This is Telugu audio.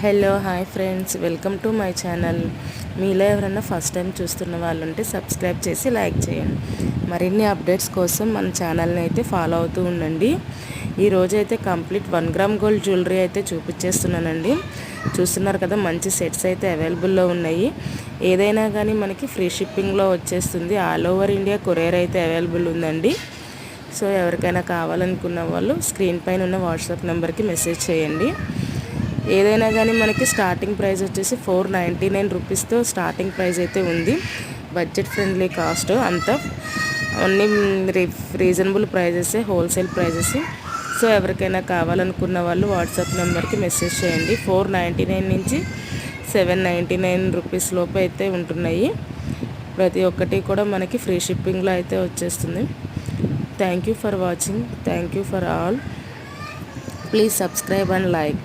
Hello hi friends, welcome to my channel. మీలో ఎవరైనా ఫస్ట్ టైం చూస్తున్న వాళ్ళు ఉంటే సబ్స్క్రైబ్ చేసి లైక్ చేయండి. మరిన్ని అప్డేట్స్ కోసం మన ఛానల్ని అయితే ఫాలో అవుతూ ఉండండి. ఈరోజైతే కంప్లీట్ 1 గ్రామ్ గోల్డ్ జ్యువెలరీ అయితే చూపించేస్తున్నానండి. చూస్తున్నారు కదా, మంచి సెట్స్ అయితే అవైలబుల్లో ఉన్నాయి. ఏదైనా కానీ మనకి ఫ్రీ షిప్పింగ్లో వచ్చేస్తుంది. ఆల్ ఓవర్ ఇండియా కొరియర్ అయితే అవైలబుల్ ఉందండి. సో ఎవరికైనా కావాలనుకున్న వాళ్ళు స్క్రీన్ పైన ఉన్న వాట్సాప్ నెంబర్కి మెసేజ్ చేయండి. ఏదైనా కానీ మనకి స్టార్టింగ్ ప్రైస్ వచ్చేసి 499 రూపీస్తో స్టార్టింగ్ ప్రైస్ అయితే ఉంది. బడ్జెట్ ఫ్రెండ్లీ కాస్ట్ అంతా, అన్నీ reasonable prices, wholesale prices. So ఎవరికైనా కావాలనుకున్న వాళ్ళు వాట్సాప్ నెంబర్కి మెసేజ్ చేయండి. 499 నుంచి 799 రూపీస్ లోపు అయితే ఉంటున్నాయి. ప్రతి ఒక్కటి కూడా మనకి ఫ్రీ షిప్పింగ్లో అయితే వచ్చేస్తుంది. Thank you for watching. Thank you for all. Please subscribe and like.